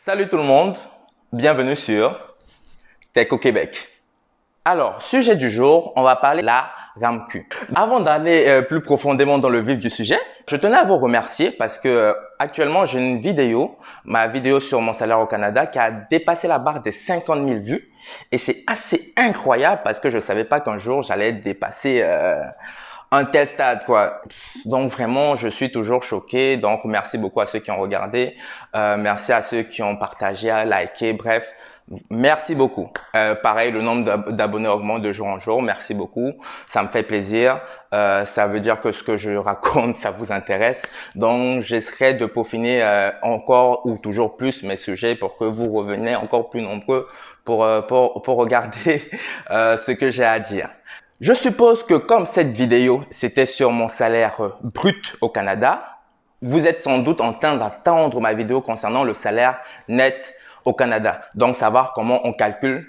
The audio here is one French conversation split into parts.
Salut tout le monde, bienvenue sur Tech au Québec. Alors, sujet du jour, on va parler de la RAMQ. Avant d'aller plus profondément dans le vif du sujet, je tenais à vous remercier parce que actuellement j'ai une vidéo, ma vidéo sur mon salaire au Canada qui a dépassé la barre des 50 000 vues et c'est assez incroyable parce que je ne savais pas qu'un jour j'allais dépasser un tel stade, quoi. Donc vraiment, je suis toujours choqué. Donc merci beaucoup à ceux qui ont regardé, merci à ceux qui ont partagé, liké, bref, merci beaucoup. Pareil, le nombre d'abonnés augmente de jour en jour. Merci beaucoup, ça me fait plaisir. Ça veut dire que ce que je raconte, ça vous intéresse. Donc j'essaierai de peaufiner encore ou toujours plus mes sujets pour que vous reveniez encore plus nombreux pour regarder ce que j'ai à dire. Je suppose que comme cette vidéo, c'était sur mon salaire brut au Canada, vous êtes sans doute en train d'attendre ma vidéo concernant le salaire net au Canada. Donc, savoir comment on calcule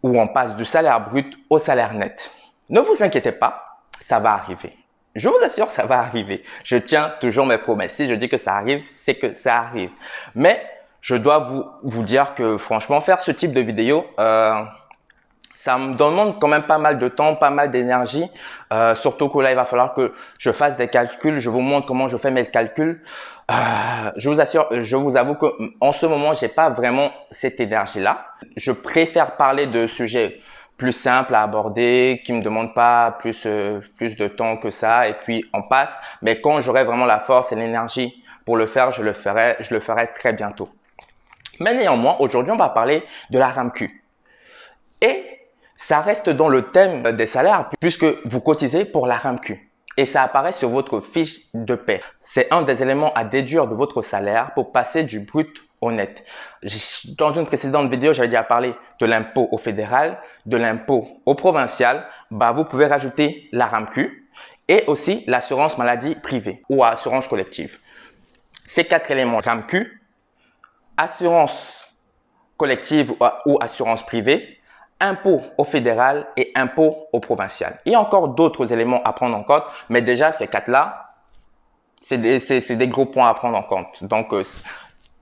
ou on passe du salaire brut au salaire net. Ne vous inquiétez pas, ça va arriver. Je vous assure, ça va arriver. Je tiens toujours mes promesses. Si je dis que ça arrive, c'est que ça arrive. Mais je dois vous dire que franchement, faire ce type de vidéo, ça me demande quand même pas mal de temps, pas mal d'énergie, surtout que là, il va falloir que je fasse des calculs. Je vous montre comment je fais mes calculs. Je vous assure, je vous avoue que en ce moment, j'ai pas vraiment cette énergie-là. Je préfère parler de sujets plus simples à aborder, qui me demandent pas plus de temps que ça, et puis on passe. Mais quand j'aurai vraiment la force et l'énergie pour le faire, je le ferai très bientôt. Mais néanmoins, aujourd'hui, on va parler de la RAMQ. Et ça reste dans le thème des salaires puisque vous cotisez pour la RAMQ et ça apparaît sur votre fiche de paie. C'est un des éléments à déduire de votre salaire pour passer du brut au net. Dans une précédente vidéo, j'avais déjà parlé de l'impôt au fédéral, de l'impôt au provincial. Vous pouvez rajouter la RAMQ et aussi l'assurance maladie privée ou assurance collective. Ces quatre éléments, RAMQ, assurance collective ou assurance privée, impôt au fédéral et impôt au provincial. Il y a encore d'autres éléments à prendre en compte, mais déjà ces quatre-là, c'est des gros points à prendre en compte. Donc,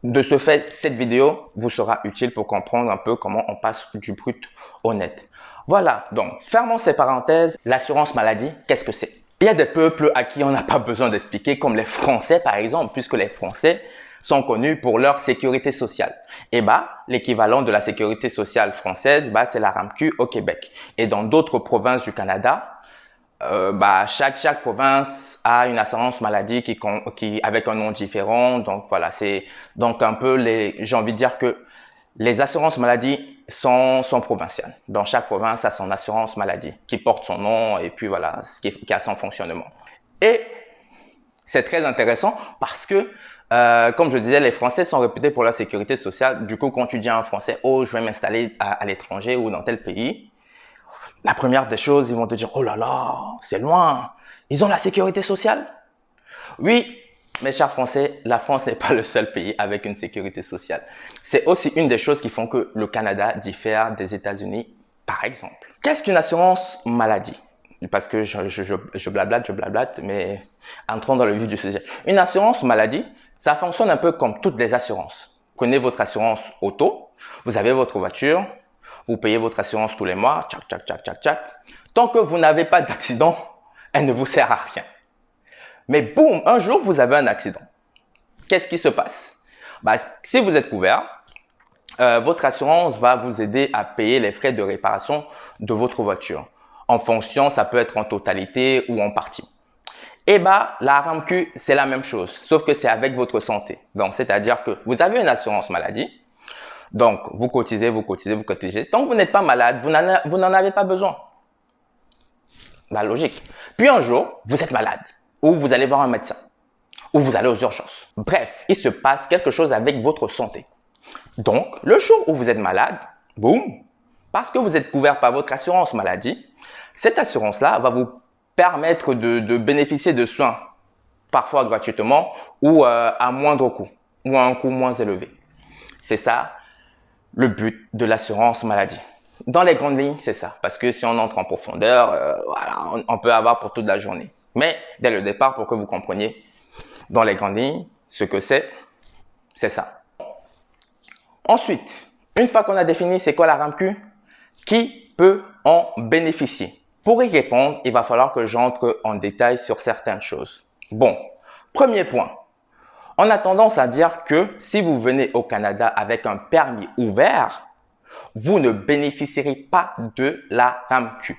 de ce fait, cette vidéo vous sera utile pour comprendre un peu comment on passe du brut au net. Voilà, donc fermons ces parenthèses. L'assurance maladie, qu'est-ce que c'est? Il y a des peuples à qui on n'a pas besoin d'expliquer, comme les Français par exemple, puisque les Français sont connus pour leur sécurité sociale. Et l'équivalent de la sécurité sociale française, c'est la RAMQ au Québec. Et dans d'autres provinces du Canada, chaque province a une assurance maladie qui avec un nom différent. Donc voilà, c'est donc un peu j'ai envie de dire que les assurances maladie sont provinciales. Dans chaque province a son assurance maladie qui porte son nom et puis voilà, qui a son fonctionnement. Et c'est très intéressant parce que, comme je disais, les Français sont réputés pour leur sécurité sociale. Du coup, quand tu dis à un Français, oh, je vais m'installer à l'étranger ou dans tel pays, la première des choses, ils vont te dire, oh là là, c'est loin. Ils ont la sécurité sociale? Oui, mes chers Français, la France n'est pas le seul pays avec une sécurité sociale. C'est aussi une des choses qui font que le Canada diffère des États-Unis, par exemple. Qu'est-ce qu'une assurance maladie? Parce que je blablate, mais entrons dans le vif du sujet. Une assurance maladie, ça fonctionne un peu comme toutes les assurances. Prenez votre assurance auto, vous avez votre voiture, vous payez votre assurance tous les mois, tchac. Tant que vous n'avez pas d'accident, elle ne vous sert à rien. Mais boum, un jour, vous avez un accident. Qu'est-ce qui se passe? Si vous êtes couvert, votre assurance va vous aider à payer les frais de réparation de votre voiture. En fonction, ça peut être en totalité ou en partie. Et la RAMQ, c'est la même chose, sauf que c'est avec votre santé. Donc, c'est-à-dire que vous avez une assurance maladie. Donc, vous cotisez. Tant que vous n'êtes pas malade, vous n'en avez pas besoin. Logique. Puis un jour, vous êtes malade, ou vous allez voir un médecin, ou vous allez aux urgences. Bref, il se passe quelque chose avec votre santé. Donc, le jour où vous êtes malade, boum, parce que vous êtes couvert par votre assurance maladie, cette assurance-là va vous permettre de bénéficier de soins, parfois gratuitement ou à moindre coût, ou à un coût moins élevé. C'est ça le but de l'assurance maladie. Dans les grandes lignes, c'est ça. Parce que si on entre en profondeur, voilà, on peut avoir pour toute la journée. Mais dès le départ, pour que vous compreniez dans les grandes lignes ce que c'est ça. Ensuite, une fois qu'on a défini c'est quoi la RAMQ, qui peut en bénéficier? Pour y répondre, il va falloir que j'entre en détail sur certaines choses. Bon, premier point. On a tendance à dire que si vous venez au Canada avec un permis ouvert, vous ne bénéficierez pas de la RAMQ.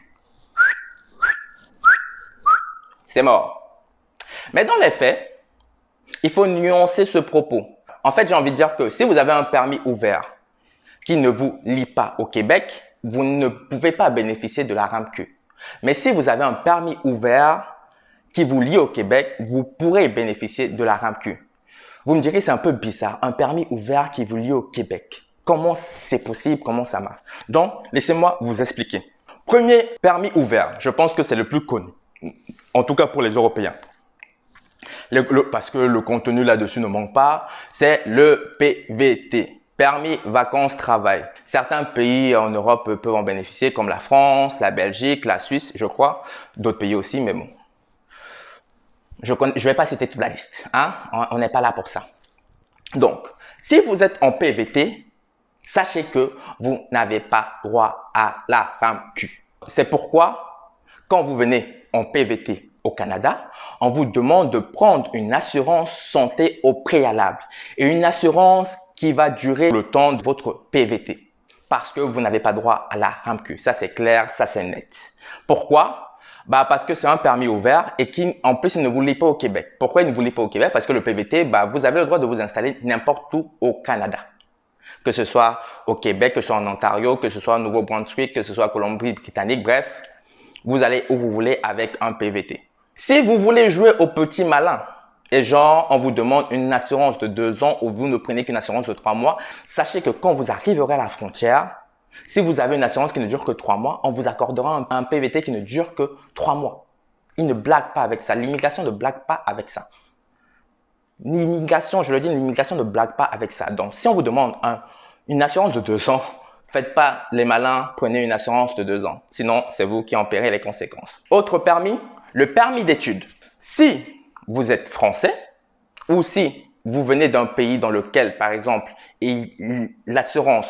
C'est mort. Mais dans les faits, il faut nuancer ce propos. En fait, j'ai envie de dire que si vous avez un permis ouvert qui ne vous lie pas au Québec, vous ne pouvez pas bénéficier de la RAMQ. Mais si vous avez un permis ouvert qui vous lie au Québec, vous pourrez bénéficier de la RAMQ. Vous me direz, c'est un peu bizarre, un permis ouvert qui vous lie au Québec. Comment c'est possible? Comment ça marche? Donc, laissez-moi vous expliquer. Premier permis ouvert, je pense que c'est le plus connu, en tout cas pour les Européens. Parce que le contenu là-dessus ne manque pas, c'est le PVT. Permis vacances-travail. Certains pays en Europe peuvent en bénéficier, comme la France, la Belgique, la Suisse, je crois. D'autres pays aussi, mais bon. Je ne vais pas citer toute la liste. Hein? On n'est pas là pour ça. Donc, si vous êtes en PVT, sachez que vous n'avez pas droit à la RAMQ. C'est pourquoi, quand vous venez en PVT au Canada, on vous demande de prendre une assurance santé au préalable. Et une assurance qui va durer le temps de votre PVT. Parce que vous n'avez pas droit à la RAMQ. Ça, c'est clair, ça, c'est net. Pourquoi? Parce que c'est un permis ouvert et qui, en plus, il ne vous lie pas au Québec. Pourquoi il ne vous lie pas au Québec? Parce que le PVT, vous avez le droit de vous installer n'importe où au Canada. Que ce soit au Québec, que ce soit en Ontario, que ce soit au Nouveau-Brunswick, que ce soit en Colombie-Britannique, bref, vous allez où vous voulez avec un PVT. Si vous voulez jouer au petit malin, et genre, on vous demande une assurance de 2 ans ou vous ne prenez qu'une assurance de 3 mois, sachez que quand vous arriverez à la frontière, si vous avez une assurance qui ne dure que 3 mois, on vous accordera un PVT qui ne dure que 3 mois. Il ne blague pas avec ça. L'immigration ne blague pas avec ça. L'immigration, je le dis, l'immigration ne blague pas avec ça. Donc, si on vous demande une assurance de 2 ans, faites pas les malins, prenez une assurance de 2 ans. Sinon, c'est vous qui en paierez les conséquences. Autre permis, le permis d'études. Si vous êtes français ou si vous venez d'un pays dans lequel, par exemple, l'assurance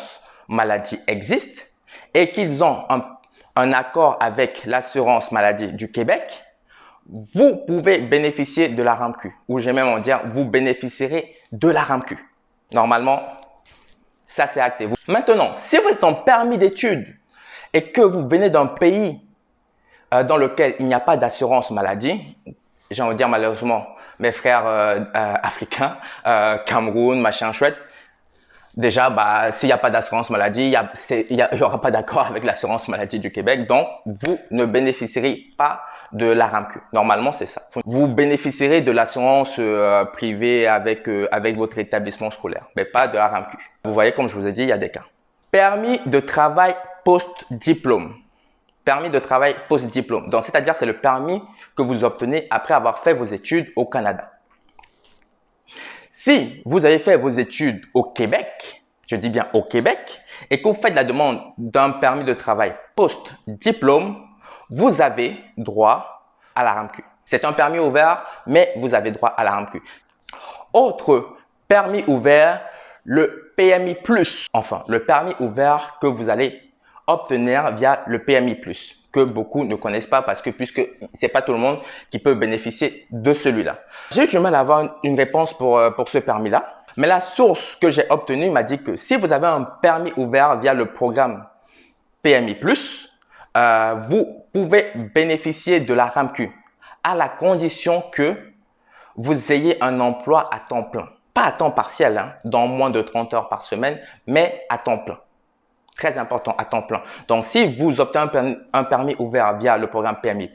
maladie existe et qu'ils ont un accord avec l'assurance maladie du Québec, vous pouvez bénéficier de la RAMQ. Ou j'ai même en dire, vous bénéficierez de la RAMQ. Normalement, ça c'est acté. Maintenant, si vous êtes en permis d'études et que vous venez d'un pays dans lequel il n'y a pas d'assurance maladie, j'ai envie de dire malheureusement, mes frères africains, Cameroun, machin chouette, déjà, s'il n'y a pas d'assurance maladie, il n'y aura pas d'accord avec l'assurance maladie du Québec. Donc, vous ne bénéficierez pas de la RAMQ. Normalement, c'est ça. Vous bénéficierez de l'assurance privée avec votre établissement scolaire, mais pas de la RAMQ. Vous voyez, comme je vous ai dit, il y a des cas. Permis de travail post-diplôme. Permis de travail post-diplôme. Donc, c'est-à-dire, c'est le permis que vous obtenez après avoir fait vos études au Canada. Si vous avez fait vos études au Québec, je dis bien au Québec, et que vous faites la demande d'un permis de travail post-diplôme, vous avez droit à la RAMQ. C'est un permis ouvert, mais vous avez droit à la RAMQ. Autre permis ouvert, le PMI+. Enfin, le permis ouvert que vous allez obtenir via le PMI+, que beaucoup ne connaissent pas parce que puisque c'est pas tout le monde qui peut bénéficier de celui-là. J'ai eu du mal à avoir une réponse pour ce permis-là, mais la source que j'ai obtenue m'a dit que si vous avez un permis ouvert via le programme PMI+, vous pouvez bénéficier de la RAMQ à la condition que vous ayez un emploi à temps plein. Pas à temps partiel, hein, dans moins de 30 heures par semaine, mais à temps plein. Très important, à temps plein. Donc, si vous obtenez un permis ouvert via le programme PMI+,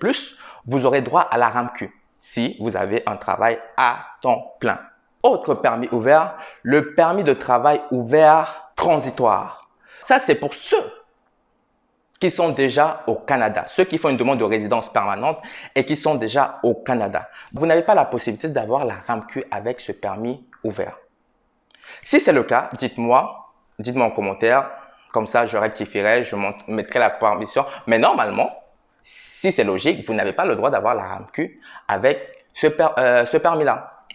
vous aurez droit à la RAMQ si vous avez un travail à temps plein. Autre permis ouvert, le permis de travail ouvert transitoire. Ça, c'est pour ceux qui sont déjà au Canada, ceux qui font une demande de résidence permanente et qui sont déjà au Canada. Vous n'avez pas la possibilité d'avoir la RAMQ avec ce permis ouvert. Si c'est le cas, dites-moi en commentaire. Comme ça, je rectifierai, je mettrai la permission. Mais normalement, si c'est logique, vous n'avez pas le droit d'avoir la RAMQ avec ce permis-là.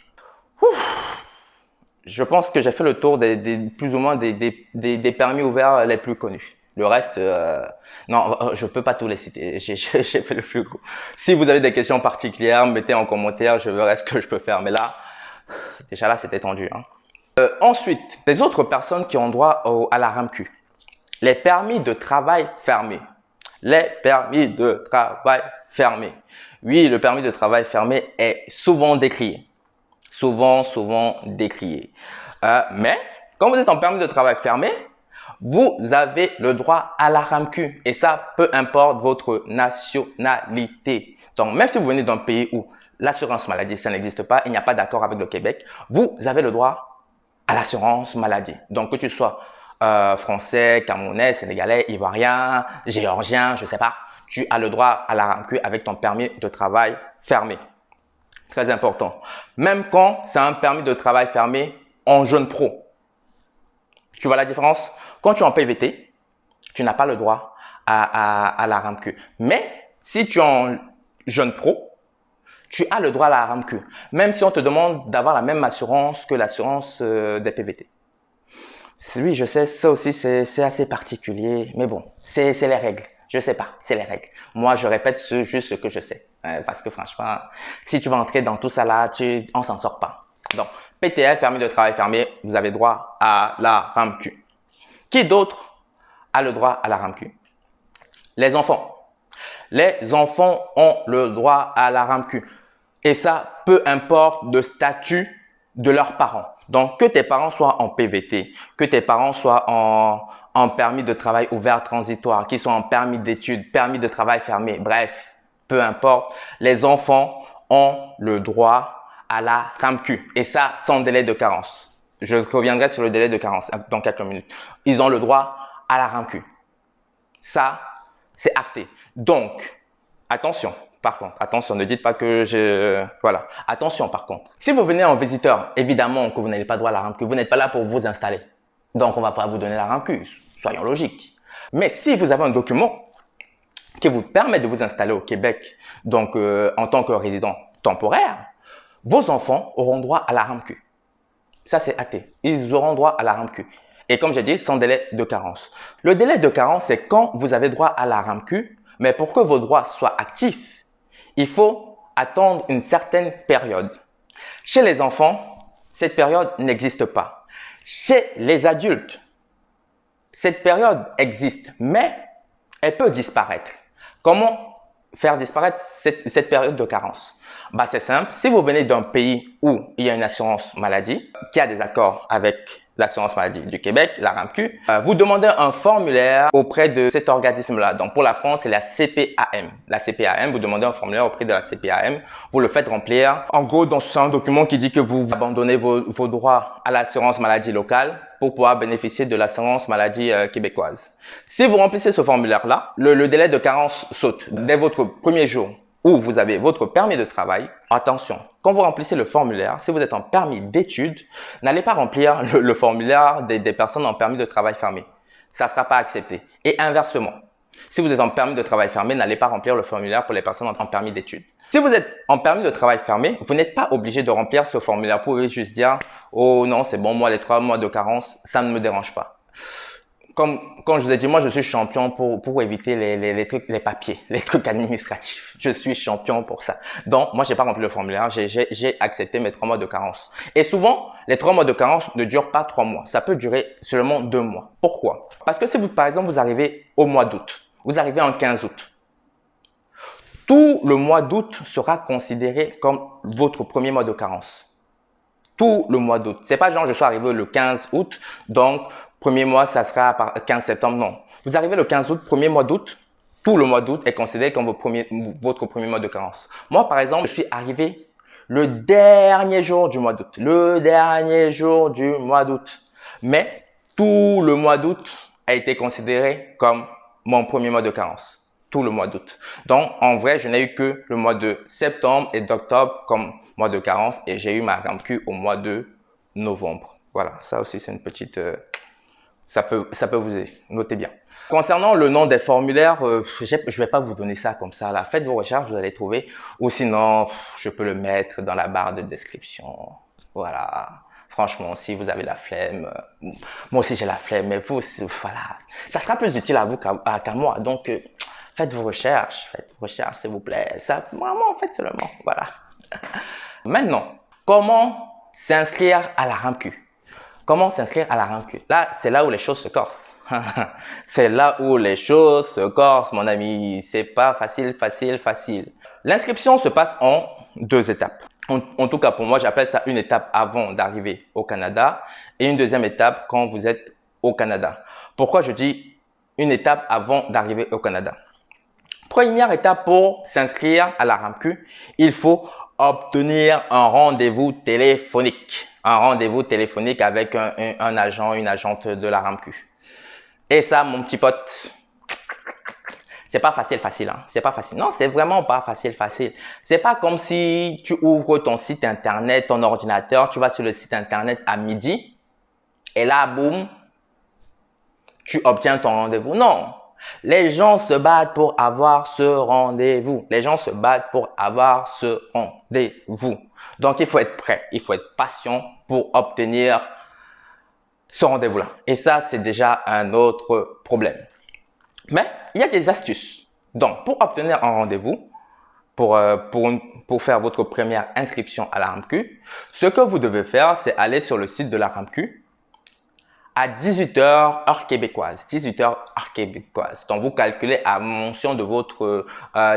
Je pense que j'ai fait le tour plus ou moins des permis ouverts les plus connus. Le reste, non, je peux pas tous les citer. J'ai fait le plus gros. Si vous avez des questions particulières, mettez en commentaire, je verrai ce que je peux faire. Mais là, déjà là, c'était tendu. Hein. Ensuite, les autres personnes qui ont droit à la RAMQ. Les permis de travail fermés. Les permis de travail fermés. Oui, le permis de travail fermé est souvent décrié. Souvent décrié. Mais, quand vous êtes en permis de travail fermé, vous avez le droit à la RAMQ. Et ça, peu importe votre nationalité. Donc, même si vous venez d'un pays où l'assurance maladie, ça n'existe pas, il n'y a pas d'accord avec le Québec, vous avez le droit à l'assurance maladie. Donc, que tu sois français, camerounais, sénégalais, ivoirien, géorgien, je ne sais pas, tu as le droit à la RAMQ avec ton permis de travail fermé. Très important. Même quand c'est un permis de travail fermé en jeune pro. Tu vois la différence? Quand tu es en PVT, tu n'as pas le droit à la RAMQ. Mais si tu es en jeune pro, tu as le droit à la RAMQ. Même si on te demande d'avoir la même assurance que l'assurance des PVT. Oui, je sais, ça aussi c'est assez particulier. Mais bon, c'est les règles. Je sais pas, c'est les règles. Moi, je répète juste ce que je sais. Parce que franchement, si tu vas entrer dans tout ça là, on s'en sort pas. Donc, PTF, permis de travail fermé, vous avez droit à la RAMQ. Qui d'autre a le droit à la RAMQ? Les enfants. Les enfants ont le droit à la RAMQ. Et ça, peu importe le statut de leurs parents. Donc, que tes parents soient en PVT, que tes parents soient en permis de travail ouvert transitoire, qu'ils soient en permis d'études, permis de travail fermé, bref, peu importe, les enfants ont le droit à la RAMQ. Et ça, sans délai de carence. Je reviendrai sur le délai de carence dans quelques minutes. Ils ont le droit à la RAMQ. Ça, c'est acté. Donc, attention. Par contre, attention, ne dites pas que voilà. Attention par contre. Si vous venez en visiteur, évidemment que vous n'avez pas droit à la RAMQ. Vous n'êtes pas là pour vous installer. Donc, on va pas vous donner la RAMQ. Soyons logiques. Mais si vous avez un document qui vous permet de vous installer au Québec, donc en tant que résident temporaire, vos enfants auront droit à la RAMQ. Ça, c'est acté. Ils auront droit à la RAMQ. Et comme j'ai dit, sans délai de carence. Le délai de carence, c'est quand vous avez droit à la RAMQ, mais pour que vos droits soient actifs, il faut attendre une certaine période. Chez les enfants, cette période n'existe pas. Chez les adultes, cette période existe, mais elle peut disparaître. Comment faire disparaître cette période de carence? Bah, c'est simple. Si vous venez d'un pays où il y a une assurance maladie, qui a des accords avec l'assurance maladie du Québec, la RAMQ, vous demandez un formulaire auprès de cet organisme-là. Donc, pour la France, c'est la CPAM. La CPAM, vous demandez un formulaire auprès de la CPAM. Vous le faites remplir. En gros, c'est un document qui dit que vous abandonnez vos droits à l'assurance maladie locale pour pouvoir bénéficier de l'assurance maladie québécoise. Si vous remplissez ce formulaire-là, le délai de carence saute. Dès votre premier jour où vous avez votre permis de travail, attention, quand vous remplissez le formulaire, si vous êtes en permis d'études, n'allez pas remplir le formulaire des personnes en permis de travail fermé. Ça ne sera pas accepté. Et inversement, si vous êtes en permis de travail fermé, n'allez pas remplir le formulaire pour les personnes en permis d'études. Si vous êtes en permis de travail fermé, vous n'êtes pas obligé de remplir ce formulaire. Vous pouvez juste dire « Oh non, c'est bon, moi les 3 mois de carence, ça ne me dérange pas. » Comme je vous ai dit, moi je suis champion pour éviter les trucs, les papiers, les trucs administratifs. Je suis champion pour ça. Donc moi j'ai pas rempli le formulaire, j'ai accepté mes 3 mois de carence. Et souvent, les 3 mois de carence ne durent pas 3 mois. Ça peut durer seulement 2 mois. Pourquoi? Parce que si vous, par exemple, vous arrivez au mois d'août, vous arrivez en 15 août, tout le mois d'août sera considéré comme votre premier mois de carence. Tout le mois d'août. C'est pas genre je suis arrivé le 15 août, donc premier mois, ça sera à 15 septembre. Non. Vous arrivez le 15 août, premier mois d'août, tout le mois d'août est considéré comme votre premier mois de carence. Moi, par exemple, je suis arrivé le dernier jour du mois d'août. Le dernier jour du mois d'août. Mais tout le mois d'août a été considéré comme mon premier mois de carence. Tout le mois d'août. Donc, en vrai, je n'ai eu que le mois de septembre et d'octobre comme mois de carence et j'ai eu ma RAMQ au mois de novembre. Voilà, ça aussi, c'est une petite... Ça peut vous aider, notez bien. Concernant le nom des formulaires, je ne vais pas vous donner ça comme ça. Là. Faites vos recherches, vous allez trouver. Ou sinon, je peux le mettre dans la barre de description. Voilà. Franchement, si vous avez la flemme, moi aussi j'ai la flemme, mais vous, voilà, ça sera plus utile à vous qu'à moi. Donc, faites vos recherches, s'il vous plaît. Ça, vraiment, faites seulement, voilà. Maintenant, comment s'inscrire à la RAMQ? Comment s'inscrire à la RAMQ? Là, c'est là où les choses se corsent. C'est là où les choses se corsent, mon ami. C'est pas facile. L'inscription se passe en 2 étapes. En tout cas, pour moi, j'appelle ça une étape avant d'arriver au Canada et une deuxième étape quand vous êtes au Canada. Pourquoi je dis une étape avant d'arriver au Canada? Première étape pour s'inscrire à la RAMQ, il faut obtenir un rendez-vous téléphonique. Un rendez-vous téléphonique avec un agent, une agente de la RAMQ. Et ça, mon petit pote, c'est pas facile, hein. C'est pas facile. Non, c'est vraiment pas facile. C'est pas comme si tu ouvres ton site internet, ton ordinateur, tu vas sur le site internet à midi et là, boum, tu obtiens ton rendez-vous. Non. Les gens se battent pour avoir ce rendez-vous. Donc, il faut être prêt, il faut être patient pour obtenir ce rendez-vous-là. Et ça, c'est déjà un autre problème. Mais il y a des astuces. Donc, pour obtenir un rendez-vous, pour faire votre première inscription à la RAMQ, ce que vous devez faire, c'est aller sur le site de la RAMQ à 18h heure québécoise. 18h heure québécoise. Donc, vous calculez à mention de votre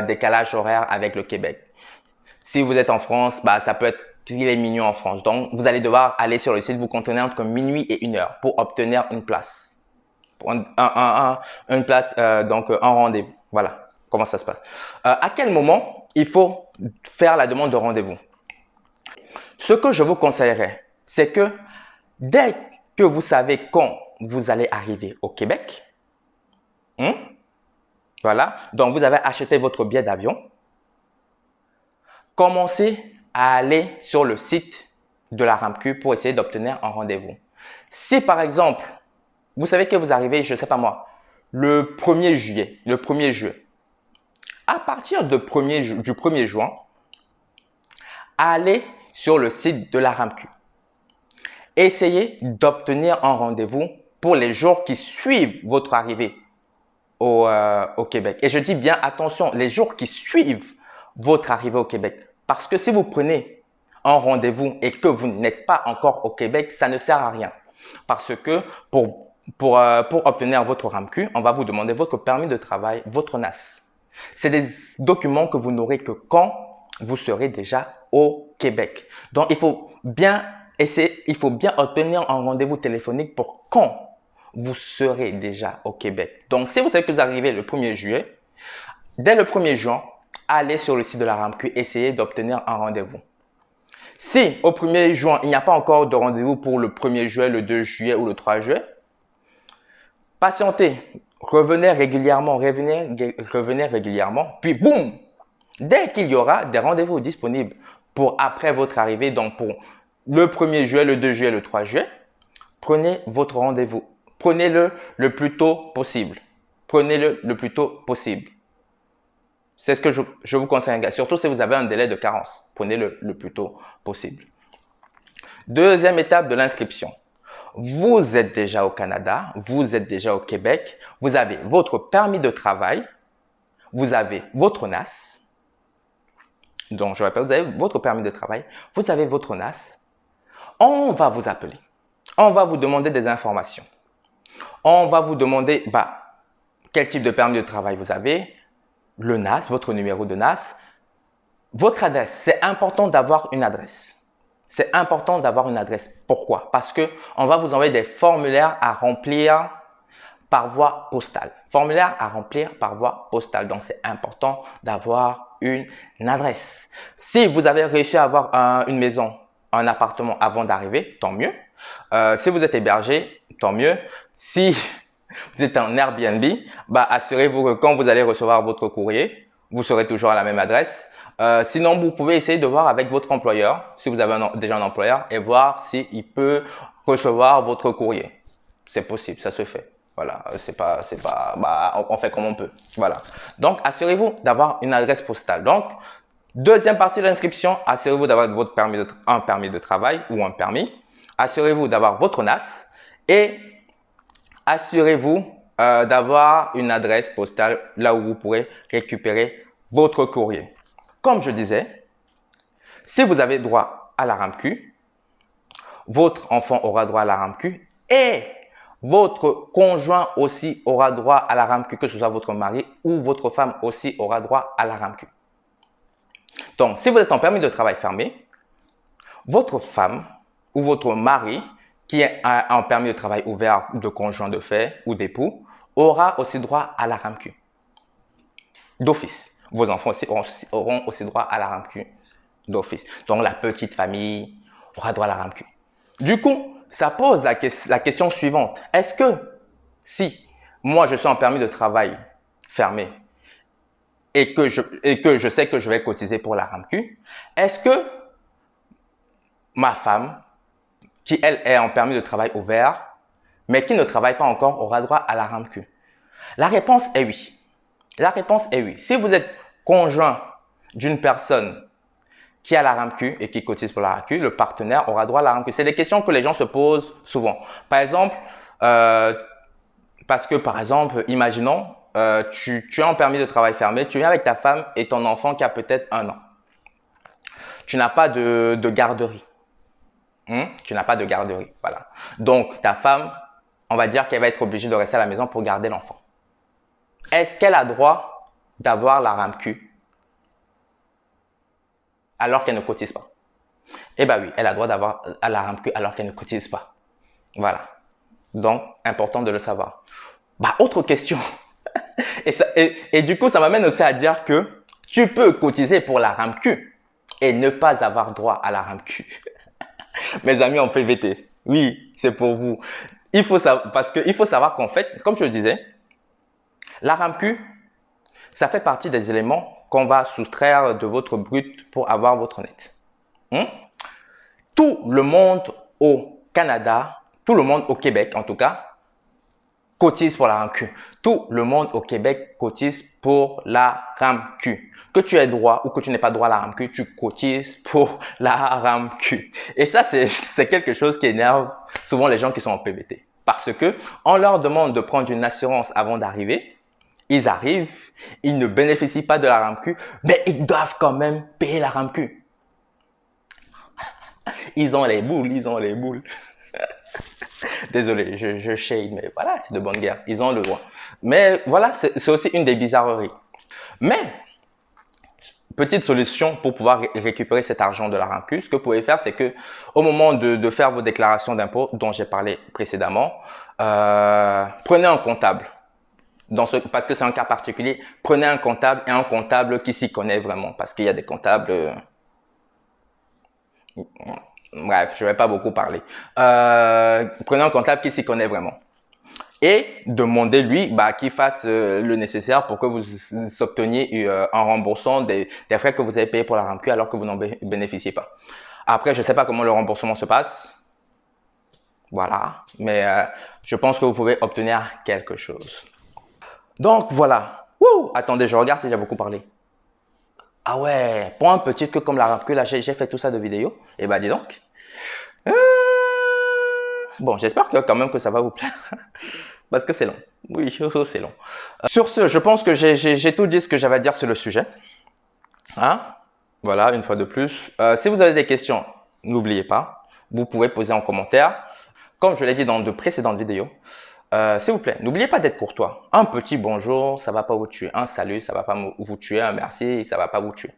décalage horaire avec le Québec. Si vous êtes en France, bah, ça peut être qu'il est minuit en France. Donc, vous allez devoir aller sur le site, vous contenez entre minuit et 1h pour obtenir une place. Une place, donc un rendez-vous. Voilà comment ça se passe. À quel moment il faut faire la demande de rendez-vous? Ce que je vous conseillerais, c'est que dès que vous savez quand vous allez arriver au Québec, voilà, donc vous avez acheté votre billet d'avion, commencez à aller sur le site de la RAMQ pour essayer d'obtenir un rendez-vous. Si par exemple, vous savez que vous arrivez, je ne sais pas moi, le 1er juillet, à partir du 1er juin, allez sur le site de la RAMQ. Essayez d'obtenir un rendez-vous pour les jours qui suivent votre arrivée au Québec. Et je dis bien attention, les jours qui suivent votre arrivée au Québec. Parce que si vous prenez un rendez-vous et que vous n'êtes pas encore au Québec, ça ne sert à rien. Parce que pour obtenir votre RAMQ, on va vous demander votre permis de travail, votre NAS. C'est des documents que vous n'aurez que quand vous serez déjà au Québec. Donc, il faut bien obtenir un rendez-vous téléphonique pour quand vous serez déjà au Québec. Donc, si vous savez que vous arrivez le 1er juillet, dès le 1er juin, allez sur le site de la RAMQ, essayez d'obtenir un rendez-vous. Si au 1er juin, il n'y a pas encore de rendez-vous pour le 1er juillet, le 2 juillet ou le 3 juillet, patientez, revenez régulièrement, puis boum, dès qu'il y aura des rendez-vous disponibles pour après votre arrivée, donc pour le 1er juillet, le 2 juillet, le 3 juillet, prenez votre rendez-vous. Prenez-le le plus tôt possible. Prenez-le le plus tôt possible. C'est ce que je vous conseille, surtout si vous avez un délai de carence. Prenez-le le plus tôt possible. Deuxième étape de l'inscription. Vous êtes déjà au Canada, vous êtes déjà au Québec, vous avez votre permis de travail, vous avez votre NAS. Donc, je répète, vous avez votre permis de travail, vous avez votre NAS. On va vous appeler. On va vous demander des informations. On va vous demander quel type de permis de travail vous avez, le NAS, votre numéro de NAS, votre adresse. C'est important d'avoir une adresse. C'est important d'avoir une adresse. Pourquoi? Parce qu'on va vous envoyer des formulaires à remplir par voie postale. Formulaire à remplir par voie postale. Donc, c'est important d'avoir une adresse. Si vous avez réussi à avoir une maison, un appartement avant d'arriver, tant mieux. Si vous êtes hébergé, tant mieux. Si vous êtes en Airbnb, assurez-vous que quand vous allez recevoir votre courrier, vous serez toujours à la même adresse. Sinon, vous pouvez essayer de voir avec votre employeur, si vous avez déjà un employeur, et voir s'il peut recevoir votre courrier. C'est possible, ça se fait. Voilà, on fait comme on peut. Voilà. Donc, assurez-vous d'avoir une adresse postale. Donc, deuxième partie de l'inscription, assurez-vous d'avoir un permis de travail ou un permis. assurez-vous d'avoir votre NAS et assurez-vous d'avoir une adresse postale là où vous pourrez récupérer votre courrier. Comme je disais, si vous avez droit à la RAMQ, votre enfant aura droit à la RAMQ et votre conjoint aussi aura droit à la RAMQ, que ce soit votre mari ou votre femme aussi aura droit à la RAMQ. Donc, si vous êtes en permis de travail fermé, votre femme ou votre mari qui est en permis de travail ouvert de conjoint de fait ou d'époux aura aussi droit à la RAMQ d'office. Vos enfants aussi auront aussi droit à la RAMQ d'office. Donc, la petite famille aura droit à la RAMQ. Du coup, ça pose la question suivante. Est-ce que si moi, je suis en permis de travail fermé et que je sais que je vais cotiser pour la RAMQ, est-ce que ma femme, qui elle est en permis de travail ouvert, mais qui ne travaille pas encore, aura droit à la RAMQ? La réponse est oui. La réponse est oui. Si vous êtes conjoint d'une personne qui a la RAMQ et qui cotise pour la RAMQ, le partenaire aura droit à la RAMQ. C'est des questions que les gens se posent souvent. Par exemple, parce que par exemple, imaginons, tu es en permis de travail fermé, tu viens avec ta femme et ton enfant qui a peut-être 1 an. Tu n'as pas de garderie. Tu n'as pas de garderie, voilà. Donc, ta femme, on va dire qu'elle va être obligée de rester à la maison pour garder l'enfant. Est-ce qu'elle a droit d'avoir la RAMQ alors qu'elle ne cotise pas? Eh bien oui, elle a droit d'avoir la RAMQ alors qu'elle ne cotise pas. Voilà. Donc, important de le savoir. Bah, autre question. et du coup, ça m'amène aussi à dire que tu peux cotiser pour la RAMQ et ne pas avoir droit à la RAMQ. Mes amis en PVT, oui, c'est pour vous. Il faut savoir qu'en fait, comme je le disais, la RAMQ, ça fait partie des éléments qu'on va soustraire de votre brut pour avoir votre net. Tout le monde au Canada, tout le monde au Québec en tout cas, cotise pour la RAMQ. Tout le monde au Québec cotise pour la RAMQ. Que tu aies droit ou que tu n'aies pas droit à la RAMQ, tu cotises pour la RAMQ. Et ça, c'est quelque chose qui énerve souvent les gens qui sont en PVT. Parce que on leur demande de prendre une assurance avant d'arriver. Ils arrivent, ils ne bénéficient pas de la RAMQ, mais ils doivent quand même payer la RAMQ. Ils ont les boules, ils ont les boules. Désolé, je shade, mais voilà, c'est de bonne guerre. Ils ont le droit. Mais voilà, c'est aussi une des bizarreries. Mais, petite solution pour pouvoir récupérer cet argent de la RAMQ, ce que vous pouvez faire, c'est que au moment de faire vos déclarations d'impôts dont j'ai parlé précédemment, prenez un comptable. Parce que c'est un cas particulier, prenez un comptable et un comptable qui s'y connaît vraiment. Parce qu'il y a des comptables... Bref, je ne vais pas beaucoup parler. Prenez un comptable qui s'y connaît vraiment. Et demandez-lui qu'il fasse le nécessaire pour que vous obteniez un remboursement des frais que vous avez payés pour la RAMQ alors que vous n'en bénéficiez pas. Après, je ne sais pas comment le remboursement se passe. Voilà. Mais je pense que vous pouvez obtenir quelque chose. Donc, voilà. Wouh! Attendez, je regarde si j'ai beaucoup parlé. Ah ouais, pour un petit truc comme la RAMQ, là, j'ai fait tout ça de vidéo. Et bah, dis donc. Bon, j'espère que quand même que ça va vous plaire. Parce que c'est long. Oui, c'est long. Sur ce, je pense que j'ai tout dit ce que j'avais à dire sur le sujet. Hein? Voilà, une fois de plus. Si vous avez des questions, n'oubliez pas. Vous pouvez poser en commentaire. Comme je l'ai dit dans de précédentes vidéos, s'il vous plaît, n'oubliez pas d'être courtois. Un petit bonjour, ça ne va pas vous tuer. Un salut, ça ne va pas vous tuer. Un merci, ça ne va pas vous tuer.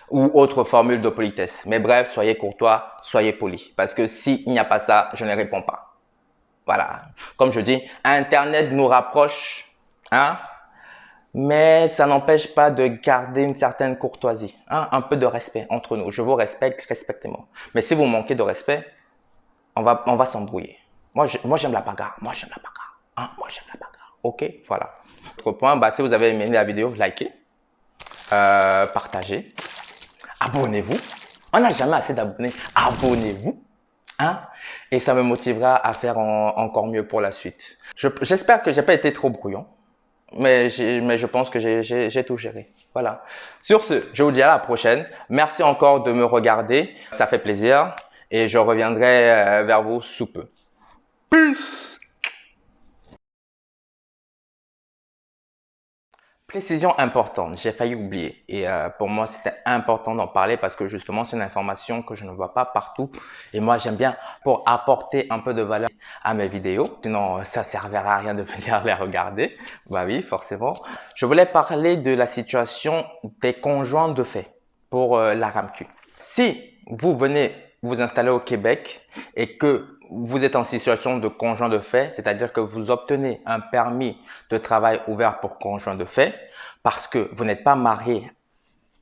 Ou autre formule de politesse. Mais bref, soyez courtois, soyez poli. Parce que s'il n'y a pas ça, je ne réponds pas. Voilà. Comme je dis, Internet nous rapproche, hein, mais ça n'empêche pas de garder une certaine courtoisie, hein, un peu de respect entre nous. Je vous respecte, respectez-moi. Mais si vous manquez de respect, on va s'embrouiller. Moi, j'aime la bagarre. Moi, j'aime la bagarre. Hein, moi, j'aime la bagarre. Ok, voilà. Autre point, si vous avez aimé la vidéo, likez, partagez, abonnez-vous. On n'a jamais assez d'abonnés. Abonnez-vous. Hein? Et ça me motivera à faire encore mieux pour la suite. J'espère que j'ai pas été trop brouillon, mais je pense que j'ai tout géré. Voilà. Sur ce, je vous dis à la prochaine. Merci encore de me regarder, ça fait plaisir. et je reviendrai vers vous sous peu. Peace! Précision importante, j'ai failli oublier et pour moi c'était important d'en parler parce que justement c'est une information que je ne vois pas partout et moi j'aime bien pour apporter un peu de valeur à mes vidéos, sinon ça servira à rien de venir les regarder. Bah oui, forcément. Je voulais parler de la situation des conjoints de fait pour la RAMQ. Si vous venez vous installer au Québec et que vous êtes en situation de conjoint de fait, c'est-à-dire que vous obtenez un permis de travail ouvert pour conjoint de fait parce que vous n'êtes pas marié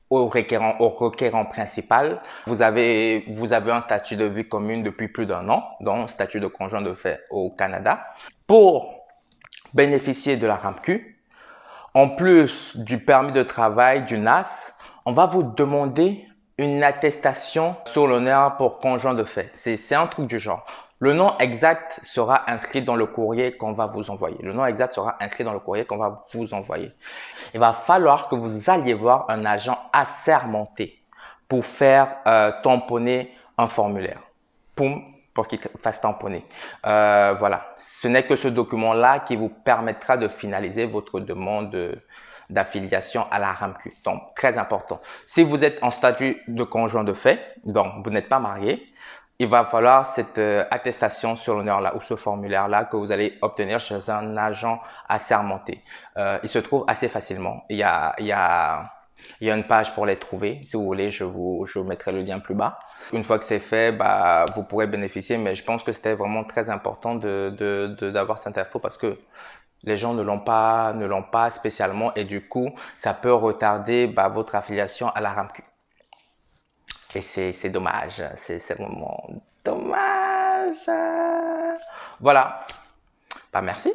au requérant principal, vous avez un statut de vie commune depuis plus d'1 an, donc statut de conjoint de fait au Canada. Pour bénéficier de la RAMQ, en plus du permis de travail du NAS, on va vous demander une attestation sur l'honneur pour conjoint de fait. C'est un truc du genre. Le nom exact sera inscrit dans le courrier qu'on va vous envoyer. Le nom exact sera inscrit dans le courrier qu'on va vous envoyer. Il va falloir que vous alliez voir un agent assermenté pour faire tamponner un formulaire. Pour qu'il fasse tamponner. Voilà. Ce n'est que ce document-là qui vous permettra de finaliser votre demande d'affiliation à la RAMQ. Donc, très important. Si vous êtes en statut de conjoint de fait, donc vous n'êtes pas marié, il va falloir cette attestation sur l'honneur-là ou ce formulaire-là que vous allez obtenir chez un agent assermenté. Il se trouve assez facilement. Il y a une page pour les trouver. Si vous voulez, je vous mettrai le lien plus bas. Une fois que c'est fait, bah, vous pourrez bénéficier. Mais je pense que c'était vraiment très important d'avoir cette info parce que les gens ne l'ont pas spécialement et du coup, ça peut retarder votre affiliation à la RAMQ. Et c'est dommage, c'est vraiment dommage. Voilà. Bah, merci.